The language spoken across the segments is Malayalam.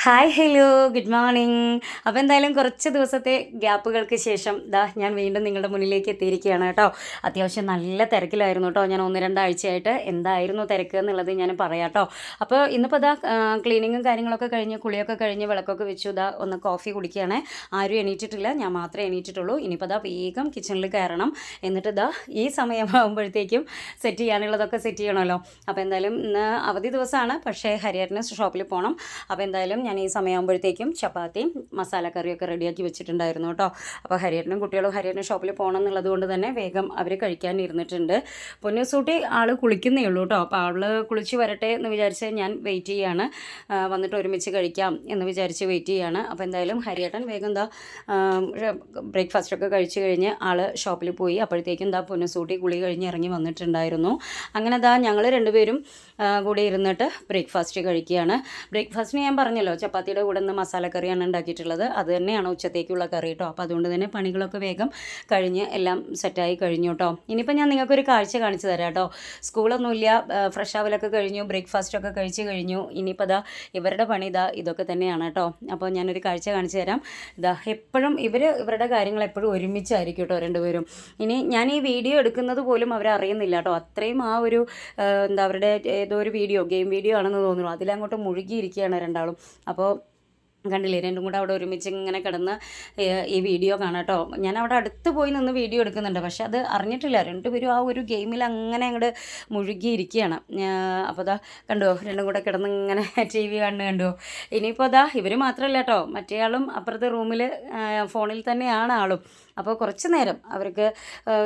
Hi hello good morning. അപ്പോൾ എന്തായാലും കുറച്ച് ദിവസത്തെ ഗ്യാപ്പുകൾക്ക് ശേഷം ഞാൻ വീണ്ടും നിങ്ങളുടെ മുന്നിലേക്ക് എത്തിയിരിക്കുകയാണ് കേട്ടോ. അത്യാവശ്യം നല്ല തിരക്കിലായിരുന്നു കേട്ടോ. ഞാൻ 1-2 ആഴ്ചയായിട്ട് എന്തായിരുന്നു തിരക്ക് എന്നുള്ളത് ഞാൻ പറയാം കേട്ടോ. അപ്പോൾ ഇന്നിപ്പോൾ ക്ലീനിങ്ങും കാര്യങ്ങളൊക്കെ കഴിഞ്ഞ് കുളിയൊക്കെ കഴിഞ്ഞ് വിളക്കൊക്കെ വെച്ചു. ഒന്ന് കോഫി കുടിക്കുകയാണ്. ആരും എണീറ്റിട്ടില്ല, ഞാൻ മാത്രമേ എണീറ്റിട്ടുള്ളൂ. ഇനിയിപ്പോൾ വേഗം കിച്ചണിൽ കയറണം. എന്നിട്ട് ഈ സമയമാകുമ്പോഴത്തേക്കും സെറ്റ് ചെയ്യാനുള്ളതൊക്കെ സെറ്റ് ചെയ്യണമല്ലോ. അപ്പോൾ എന്തായാലും ഇന്ന് അവധി ദിവസമാണ്, പക്ഷേ ഹരിയേട്ടന് ഷോപ്പിൽ പോകണം. അപ്പോൾ എന്തായാലും ഞാൻ ഈ സമയമാകുമ്പോഴത്തേക്കും ചപ്പാത്തിയും മസാലക്കറിയൊക്കെ റെഡിയാക്കി വെച്ചിട്ടുണ്ടായിരുന്നു കേട്ടോ. അപ്പോൾ ഹരിയേട്ടനും കുട്ടികളും ഹരിയേട്ടനും ഷോപ്പിൽ പോകണം എന്നുള്ളത് കൊണ്ട് തന്നെ വേഗം അവർ കഴിക്കാൻ ഇരുന്നിട്ടുണ്ട്. പൊന്നൂസൂട്ടി ആൾ കുളിക്കുന്നേ ഉള്ളൂ കേട്ടോ. അപ്പോൾ ആൾ കുളിച്ച് വരട്ടെ എന്ന് വിചാരിച്ച് ഞാൻ വെയിറ്റ് ചെയ്യാണ്. വന്നിട്ട് ഒരുമിച്ച് കഴിക്കാം എന്ന് വിചാരിച്ച് വെയിറ്റ് ചെയ്യാണ്. അപ്പോൾ എന്തായാലും ഹരിയേട്ടൻ വേഗം ബ്രേക്ക്ഫാസ്റ്റൊക്കെ കഴിച്ച് കഴിഞ്ഞ് ആൾ ഷോപ്പിൽ പോയി. അപ്പോഴത്തേക്കും പൊന്നൂസൂട്ടി കുളി കഴിഞ്ഞ് ഇറങ്ങി വന്നിട്ടുണ്ടായിരുന്നു. അങ്ങനെ ഞങ്ങൾ രണ്ടുപേരും കൂടി ഇരുന്നിട്ട് ബ്രേക്ക്ഫാസ്റ്റ് കഴിക്കുകയാണ്. ബ്രേക്ക്ഫാസ്റ്റിന് ഞാൻ പറഞ്ഞല്ലോ, ചപ്പാത്തിയുടെ കൂടെ നിന്ന് മസാലക്കറിയാണ് ഉണ്ടാക്കിയിട്ടുള്ളത്. അത് തന്നെയാണ് ഉച്ചത്തേക്കുള്ള കറി കേട്ടോ. അപ്പോൾ അതുകൊണ്ട് തന്നെ പണികളൊക്കെ വേഗം കഴിഞ്ഞ് എല്ലാം സെറ്റായി കഴിഞ്ഞു കേട്ടോ. ഇനിയിപ്പോൾ ഞാൻ നിങ്ങൾക്കൊരു കാഴ്ച കാണിച്ചു തരാം കേട്ടോ. സ്കൂളൊന്നുമില്ല, ഫ്രഷ് ആവലൊക്കെ കഴിഞ്ഞു, ബ്രേക്ക്ഫാസ്റ്റൊക്കെ കഴിച്ച് കഴിഞ്ഞു. ഇനിയിപ്പോൾ ഇവരുടെ പണി ഇതൊക്കെ തന്നെയാണ് കേട്ടോ. അപ്പോൾ ഞാനൊരു കാഴ്ച കാണിച്ചു തരാം. എപ്പോഴും ഇവരുടെ കാര്യങ്ങൾ എപ്പോഴും ഒരുമിച്ചായിരിക്കും കേട്ടോ രണ്ടുപേരും. ഇനി ഞാൻ ഈ വീഡിയോ എടുക്കുന്നത് പോലും അവരറിയുന്നില്ല കേട്ടോ. അത്രയും ഒരു അവരുടെ ഏതോ ഒരു ഗെയിം വീഡിയോ ആണെന്ന് തോന്നുന്നു, അതിലങ്ങോട്ട് മുഴുകിയിരിക്കുകയാണ് രണ്ടാളും. അപ്പോൾ കണ്ടില്ലേ, രണ്ടും കൂടെ അവിടെ ഒരുമിച്ച് ഇങ്ങനെ കിടന്ന് ഈ വീഡിയോ കാണാം കേട്ടോ. ഞാൻ അവിടെ അടുത്ത് പോയി നിന്ന് വീഡിയോ എടുക്കുന്നുണ്ട്, പക്ഷെ അത് അറിഞ്ഞിട്ടില്ല. രണ്ടുപേരും ആ ഒരു ഗെയിമിൽ അങ്ങനെ അങ്ങോട്ട് മുഴുകിയിരിക്കുകയാണ്. അപ്പോൾ കണ്ടോ, രണ്ടും കൂടെ കിടന്ന് ഇങ്ങനെ TV കാണുന്നത് കണ്ടോ. ഇനിയിപ്പോൾ ഇവർ മാത്രമല്ല കേട്ടോ, മറ്റേ ആളും അപ്പുറത്തെ റൂമിൽ ഫോണിൽ തന്നെയാണ് ആളും. അപ്പോൾ കുറച്ച് നേരം അവർക്ക്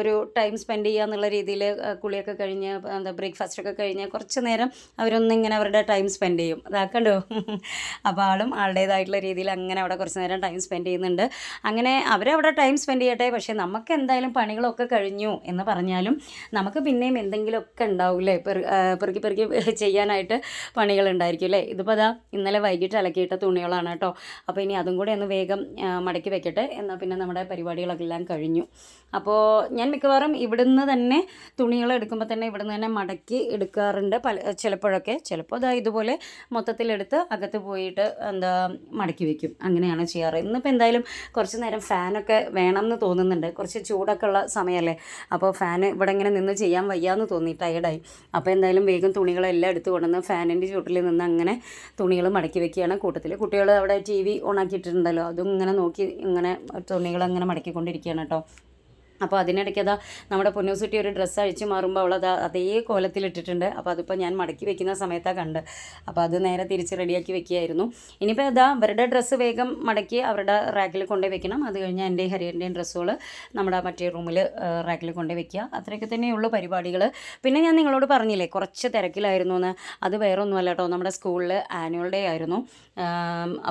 ഒരു ടൈം സ്പെൻഡ് ചെയ്യുക എന്നുള്ള രീതിയിൽ കുളിയൊക്കെ കഴിഞ്ഞ് ബ്രേക്ക്ഫാസ്റ്റൊക്കെ കഴിഞ്ഞ് കുറച്ച് നേരം അവരൊന്നിങ്ങനെ അവരുടെ ടൈം സ്പെൻഡ് ചെയ്യും. അതാക്കണ്ടോ. അപ്പോൾ ആളും ആളുടേതായിട്ടുള്ള രീതിയിൽ അങ്ങനെ അവിടെ കുറച്ച് നേരം ടൈം സ്പെൻഡ് ചെയ്യുന്നുണ്ട്. അങ്ങനെ അവരവിടെ ടൈം സ്പെൻഡ് ചെയ്യട്ടെ. പക്ഷേ നമുക്ക് എന്തായാലും പണികളൊക്കെ കഴിഞ്ഞു എന്ന് പറഞ്ഞാലും നമുക്ക് പിന്നെയും എന്തെങ്കിലുമൊക്കെ ഉണ്ടാവില്ലേ, പെറുക്കി ചെയ്യാനായിട്ട് പണികളുണ്ടായിരിക്കും അല്ലേ. ഇതിപ്പോൾ ഇന്നലെ വൈകിട്ട് അലക്കിയിട്ട തുണികളാണ് കേട്ടോ. അപ്പോൾ ഇനി അതും കൂടെ ഒന്ന് വേഗം മടക്കി വെക്കട്ടെ, എന്നാൽ പിന്നെ നമ്മുടെ പരിപാടികളെല്ലാം കഴിഞ്ഞു. അപ്പോൾ ഞാൻ മിക്കവാറും ഇവിടുന്ന് തന്നെ തുണികൾ എടുക്കുമ്പോൾ തന്നെ ഇവിടുന്ന് തന്നെ മടക്കി എടുക്കാറുണ്ട് ചിലപ്പോഴൊക്കെ. ചിലപ്പോൾ ഇതുപോലെ മൊത്തത്തിലെടുത്ത് അകത്ത് പോയിട്ട് മടക്കി വയ്ക്കും. അങ്ങനെയാണ് ചെയ്യാറ്. ഇന്നിപ്പോൾ എന്തായാലും കുറച്ച് നേരം ഫാനൊക്കെ വേണമെന്ന് തോന്നുന്നുണ്ട്. കുറച്ച് ചൂടൊക്കെ ഉള്ള സമയമല്ലേ. അപ്പോൾ ഫാൻ ഇവിടെ ഇങ്ങനെ നിന്ന് ചെയ്യാൻ വയ്യാന്ന് തോന്നി, ടയർഡായി. അപ്പോൾ എന്തായാലും വേഗം തുണികളെല്ലാം എടുത്ത് കൊണ്ടുവന്ന് ഫാനിൻ്റെ ചുവട്ടിൽ നിന്ന് അങ്ങനെ തുണികൾ മടക്കി വെക്കുകയാണ്. കൂട്ടത്തിൽ കുട്ടികൾ അവിടെ TV ഓണാക്കിയിട്ടുണ്ടല്ലോ, അതും ഇങ്ങനെ നോക്കി ഇങ്ങനെ തുണികൾ അങ്ങനെ മടക്കിക്കൊണ്ടിരിക്കുകയാണ് കേട്ടോ. അപ്പോൾ അതിനിടയ്ക്ക് നമ്മുടെ പൊന്നൂസുട്ടി ഒരു ഡ്രസ്സ് അഴിച്ച് മാറുമ്പോൾ അവൾ അതേ കോലത്തിലിട്ടിട്ടുണ്ട്. അപ്പോൾ അതിപ്പോൾ ഞാൻ മടക്കി വെക്കുന്ന സമയത്താണ് കണ്ട്. അപ്പോൾ അത് നേരെ തിരിച്ച് റെഡിയാക്കി വെക്കുകയായിരുന്നു. ഇനിയിപ്പോൾ അവരുടെ ഡ്രസ്സ് വേഗം മടക്കി അവരുടെ റാക്കിൽ കൊണ്ടുപോയി വെക്കണം. അത് കഴിഞ്ഞാൽ എൻ്റെയും ഹരിയൻ്റെയും ഡ്രസ്സുകൾ നമ്മുടെ മറ്റേ റൂമിൽ റാക്കിൽ കൊണ്ടുപോയി വെക്കുക. അത്രയൊക്കെ തന്നെയുള്ളൂ പരിപാടികൾ. പിന്നെ ഞാൻ നിങ്ങളോട് പറഞ്ഞില്ലേ കുറച്ച് തിരക്കിലായിരുന്നു എന്ന്. അത് വേറെ ഒന്നുമല്ല കേട്ടോ, നമ്മുടെ സ്കൂളിൽ ആനുവൽ ഡേ ആയിരുന്നു.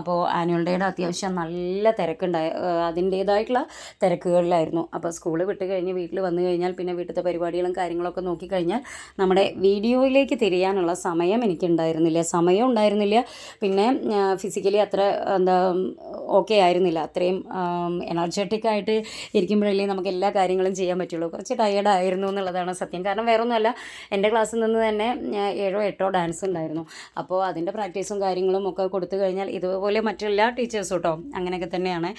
അപ്പോൾ ആനുവൽ ഡേയുടെ അത്യാവശ്യം നല്ല തിരക്കുണ്ടായി, അതിൻ്റേതായിട്ടുള്ള തിരക്കുകളിലായിരുന്നു. അപ്പോൾ സ്കൂൾ വിട്ട് കഴിഞ്ഞ് വീട്ടിൽ വന്നു കഴിഞ്ഞാൽ പിന്നെ വീട്ടിലത്തെ പരിപാടികളും കാര്യങ്ങളൊക്കെ നോക്കിക്കഴിഞ്ഞാൽ നമ്മുടെ വീഡിയോയിലേക്ക് തിരിയാനുള്ള സമയം ഉണ്ടായിരുന്നില്ല. പിന്നെ ഫിസിക്കലി അത്ര ഓക്കെ ആയിരുന്നില്ല. അത്രയും എനർജറ്റിക് ആയിട്ട് ഇരിക്കുമ്പോഴല്ലേ നമുക്ക് എല്ലാ കാര്യങ്ങളും ചെയ്യാൻ പറ്റുള്ളൂ. കുറച്ച് ടയേർഡായിരുന്നു എന്നുള്ളതാണ് സത്യം. കാരണം വേറൊന്നുമല്ല, എൻ്റെ ക്ലാസ്സിൽ നിന്ന് തന്നെ 7-8 ഡാൻസ് ഉണ്ടായിരുന്നു. അപ്പോൾ അതിൻ്റെ പ്രാക്ടീസും കാര്യങ്ങളും ഒക്കെ കൊടുത്തു കഴിഞ്ഞാൽ ഇതുപോലെ മറ്റെല്ലാ ടീച്ചേഴ്സും കേട്ടോ അങ്ങനെയൊക്കെ തന്നെയാണ്.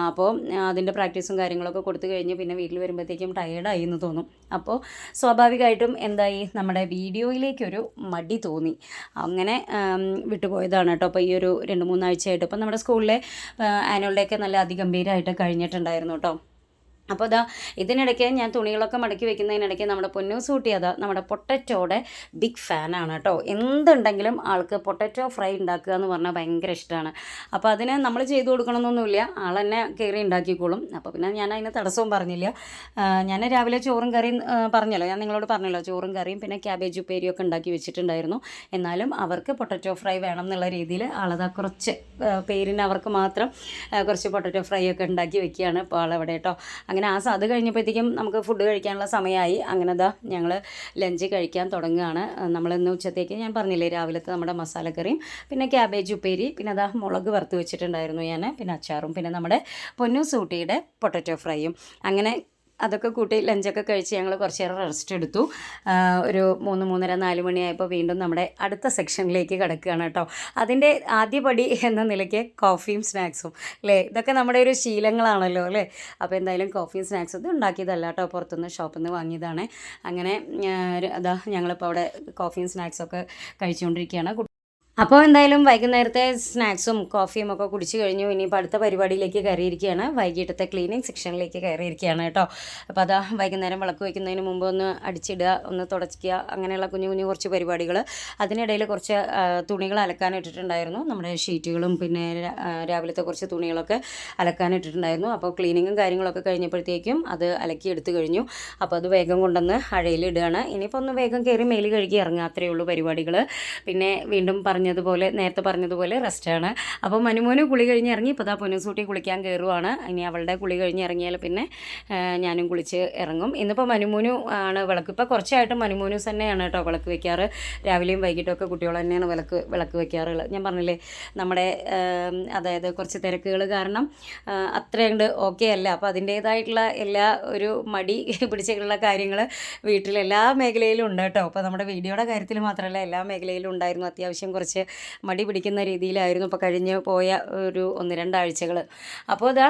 അപ്പോൾ അതിൻ്റെ പ്രാക്ടീസും കാര്യങ്ങളൊക്കെ കൊടുത്തു കഴിഞ്ഞ് പിന്നെ വീട്ടിൽ വരുമ്പോഴത്തേക്കും ടയേർഡായി എന്ന് തോന്നും. അപ്പോൾ സ്വാഭാവികമായിട്ടും നമ്മുടെ വീഡിയോയിലേക്കൊരു മടി തോന്നി. അങ്ങനെ വിട്ടുപോയതാണ് കേട്ടോ. അപ്പോൾ ഈ ഒരു 2-3 ആഴ്ചയായിട്ട് ഇപ്പം നമ്മുടെ സ്കൂളിലെ ആനുവൽ ഡേ ഒക്കെ നല്ല അതിഗംഭീരമായിട്ട് കഴിഞ്ഞിട്ടുണ്ടായിരുന്നു കേട്ടോ. അപ്പോൾ ഇതിനിടയ്ക്ക് ഞാൻ തുണികളൊക്കെ മടക്കി വെക്കുന്നതിനിടയ്ക്ക് നമ്മുടെ പൊന്നൂസൂട്ടി നമ്മുടെ പൊട്ടറ്റോയുടെ ബിഗ് ഫാനാണ് കേട്ടോ. എന്തുണ്ടെങ്കിലും ആൾക്ക് പൊട്ടറ്റോ ഫ്രൈ ഉണ്ടാക്കുക എന്ന് പറഞ്ഞാൽ ഭയങ്കര ഇഷ്ടമാണ്. അപ്പോൾ അതിന് നമ്മൾ ചെയ്തു കൊടുക്കണമെന്നൊന്നുമില്ല, ആൾ തന്നെ കയറി ഉണ്ടാക്കിക്കോളും. അപ്പോൾ പിന്നെ ഞാൻ അതിന് തടസ്സവും പറഞ്ഞില്ല. ഞാൻ രാവിലെ ചോറും കറിയും ഞാൻ നിങ്ങളോട് പറഞ്ഞല്ലോ, ചോറും കറിയും പിന്നെ ക്യാബേജ് ഉപ്പേരിയൊക്കെ ഉണ്ടാക്കി വെച്ചിട്ടുണ്ടായിരുന്നു. എന്നാലും അവർക്ക് പൊട്ടറ്റോ ഫ്രൈ വേണം എന്നുള്ള രീതിയിൽ കുറച്ച് പേരിന് അവർക്ക് മാത്രം കുറച്ച് പൊട്ടറ്റോ ഫ്രൈ ഒക്കെ ഉണ്ടാക്കി വെക്കുകയാണ് ഇപ്പോൾ ആളവിടെ കേട്ടോ. അങ്ങനെ അത് കഴിഞ്ഞപ്പോഴത്തേക്കും നമുക്ക് ഫുഡ് കഴിക്കാനുള്ള സമയമായി. അങ്ങനെ ഞങ്ങൾ ലഞ്ച് കഴിക്കാൻ തുടങ്ങുകയാണ്. നമ്മളിന്ന് ഉച്ചത്തേക്ക് ഞാൻ പറഞ്ഞില്ലേ രാവിലത്തെ നമ്മുടെ മസാലക്കറിയും പിന്നെ ക്യാബേജ് ഉപ്പേരി പിന്നെ മുളക് വറുത്ത് വെച്ചിട്ടുണ്ടായിരുന്നു ഞാൻ, പിന്നെ അച്ചാറും പിന്നെ നമ്മുടെ പൊന്നൂസൂട്ടിയുടെ പൊട്ടറ്റോ ഫ്രൈയും. അങ്ങനെ അതൊക്കെ കൂട്ടി ലഞ്ചൊക്കെ കഴിച്ച് ഞങ്ങൾ കുറച്ച് നേരം റെസ്റ്റ് എടുത്തു. ഒരു 3-3:30-4 മണിയായപ്പോൾ വീണ്ടും നമ്മുടെ അടുത്ത സെക്ഷനിലേക്ക് കിടക്കുകയാണ് കേട്ടോ. അതിൻ്റെ ആദ്യപടി എന്ന നിലയ്ക്ക് കോഫിയും സ്നാക്സും അല്ലേ, ഇതൊക്കെ നമ്മുടെ ഒരു ശീലങ്ങളാണല്ലോ അല്ലേ. അപ്പോൾ എന്തായാലും കോഫിയും സ്നാക്സും ഇത് ഉണ്ടാക്കിയതല്ല കേട്ടോ, പുറത്തുനിന്ന് ഷോപ്പിൽ നിന്ന് വാങ്ങിയതാണ്. അങ്ങനെ അതാ ഞങ്ങളിപ്പോൾ അവിടെ കോഫിയും സ്നാക്സൊക്കെ കഴിച്ചുകൊണ്ടിരിക്കുകയാണ്. അപ്പോൾ എന്തായാലും വൈകുന്നേരത്തെ സ്നാക്സും കോഫിയും ഒക്കെ കുടിച്ച് കഴിഞ്ഞു. ഇനിയിപ്പോൾ അടുത്ത പരിപാടിയിലേക്ക് കയറിയിരിക്കുകയാണ്, വൈകിട്ടത്തെ ക്ലീനിങ് സെക്ഷനിലേക്ക് കയറിയിരിക്കുകയാണ് കേട്ടോ. അപ്പോൾ അതാ വൈകുന്നേരം വിളക്ക് വയ്ക്കുന്നതിന് മുമ്പ് ഒന്ന് അടിച്ചിടുക, ഒന്ന് തുടയ്ക്കുക, അങ്ങനെയുള്ള കുഞ്ഞു കുഞ്ഞു കുറച്ച് പരിപാടികൾ. അതിനിടയിൽ കുറച്ച് തുണികൾ അലക്കാനിട്ടിട്ടുണ്ടായിരുന്നു, നമ്മുടെ ഷീറ്റുകളും പിന്നെ രാവിലത്തെ കുറച്ച് തുണികളൊക്കെ അലക്കാനിട്ടിട്ടുണ്ടായിരുന്നു. അപ്പോൾ ക്ലീനിങ്ങും കാര്യങ്ങളൊക്കെ കഴിഞ്ഞപ്പോഴത്തേക്കും അത് അലക്കി എടുത്തു കഴിഞ്ഞു. അപ്പോൾ അത് വേഗം കൊണ്ടുവന്ന് അഴയിലിടുകയാണ്. ഇനിയിപ്പോൾ ഒന്ന് വേഗം കയറി മേല് കഴുകി ഇറങ്ങുക, അത്രയേ ഉള്ളൂ പരിപാടികൾ. പിന്നെ വീണ്ടും നേരത്തെ പറഞ്ഞതുപോലെ റെസ്റ്റാണ്. അപ്പോൾ മനുമോന് കുളി കഴിഞ്ഞ് ഇറങ്ങി. ഇപ്പോൾ ദാ പൊന്നുസൂട്ടി കുളിക്കാൻ കയറുവാണ്. ഇനി അവളുടെ കുളി കഴിഞ്ഞ് ഇറങ്ങിയാൽ പിന്നെ ഞാനും കുളിച്ച് ഇറങ്ങും. ഇന്നിപ്പോൾ മനുമോനു ആണ് വിളക്ക്. ഇപ്പോൾ കുറച്ചായിട്ട് മനുമോനൂസ് തന്നെയാണ് കേട്ടോ വിളക്ക് വയ്ക്കാറ്. രാവിലെയും വൈകിട്ടൊക്കെ കുട്ടികൾ തന്നെയാണ് വിളക്ക് വയ്ക്കാറുള്ളത്. ഞാൻ പറഞ്ഞില്ലേ, നമ്മുടെ അതായത് കുറച്ച് തിരക്കുകൾ കാരണം അത്രയുണ്ട് ഓക്കെ അല്ല. അപ്പോൾ അതിൻ്റേതായിട്ടുള്ള എല്ലാ ഒരു മടി പിടിച്ചിട്ടുള്ള കാര്യങ്ങൾ വീട്ടിലെല്ലാ മേഖലയിലും ഉണ്ട് കേട്ടോ. അപ്പോൾ നമ്മുടെ വീഡിയോയുടെ കാര്യത്തിൽ മാത്രമല്ല, എല്ലാ മേഖലയിലും ഉണ്ടായിരുന്നു. അത്യാവശ്യം കുറച്ച് മടി പിടിക്കുന്ന രീതിയിലായിരുന്നു ഇപ്പോൾ കഴിഞ്ഞ് പോയ ഒരു 1-2 ആഴ്ചകൾ. അപ്പോൾ അതാ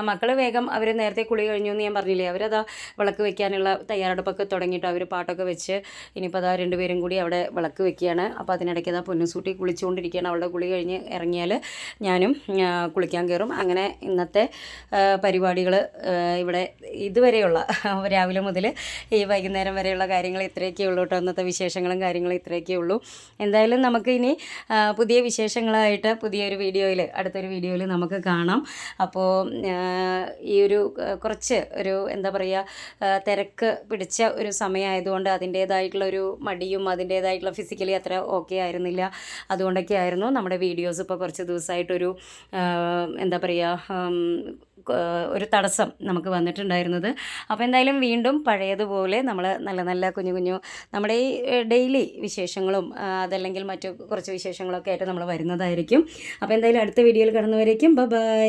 മക്കൾ വേഗം അവർ നേരത്തെ കുളി കഴിഞ്ഞു എന്ന് ഞാൻ പറഞ്ഞില്ലേ, അവരതാ വിളക്ക് വെക്കാനുള്ള തയ്യാറെടുപ്പൊക്കെ തുടങ്ങിയിട്ട് അവർ പാട്ടൊക്കെ വെച്ച് ഇനിയിപ്പോൾ അതാ 2 പേരും കൂടി അവിടെ വിളക്ക് വെക്കുകയാണ്. അപ്പോൾ അതിനിടയ്ക്ക് അതാ പൊന്നുസൂട്ടി കുളിച്ചുകൊണ്ടിരിക്കുകയാണ്. അവളുടെ കുളി കഴിഞ്ഞ് ഇറങ്ങിയാൽ ഞാനും കുളിക്കാൻ കയറും. അങ്ങനെ ഇന്നത്തെ പരിപാടികൾ ഇവിടെ ഇതുവരെയുള്ള രാവിലെ മുതൽ ഈ വൈകുന്നേരം വരെയുള്ള കാര്യങ്ങൾ ഇത്രയൊക്കെ ഉള്ളൂ കേട്ടോ. ഇന്നത്തെ വിശേഷങ്ങളും കാര്യങ്ങളും ഇത്രയൊക്കെ ഉള്ളൂ. എന്തായാലും നമുക്ക് ഇനി പുതിയ വിശേഷങ്ങളായിട്ട് അടുത്തൊരു വീഡിയോയിൽ നമുക്ക് കാണാം. അപ്പോൾ ഈ ഒരു കുറച്ച് ഒരു എന്താ പറയുക, തിരക്ക് പിടിച്ച ഒരു സമയമായതുകൊണ്ട് അതിൻ്റേതായിട്ടുള്ളൊരു മടിയും അതിൻ്റേതായിട്ടുള്ള ഫിസിക്കലി അത്ര ഓക്കെ ആയിരുന്നില്ല. അതുകൊണ്ടൊക്കെ ആയിരുന്നു നമ്മുടെ വീഡിയോസ് ഇപ്പോൾ കുറച്ച് ദിവസമായിട്ടൊരു എന്താ പറയുക, ഒരു തടസ്സം നമുക്ക് വന്നിട്ടുണ്ടായിരുന്നത്. അപ്പോൾ എന്തായാലും വീണ്ടും പഴയതുപോലെ നമ്മൾ നല്ല നല്ല കുഞ്ഞു കുഞ്ഞു നമ്മുടെ ഈ ഡെയിലി വിശേഷങ്ങളും അതല്ലെങ്കിൽ മറ്റു കുറച്ച് വിശേഷങ്ങളൊക്കെ ആയിട്ട് നമ്മൾ വരുന്നതായിരിക്കും. അപ്പോൾ എന്തായാലും അടുത്ത വീഡിയോയിൽ കാണുന്നവരേക്കും ബൈ.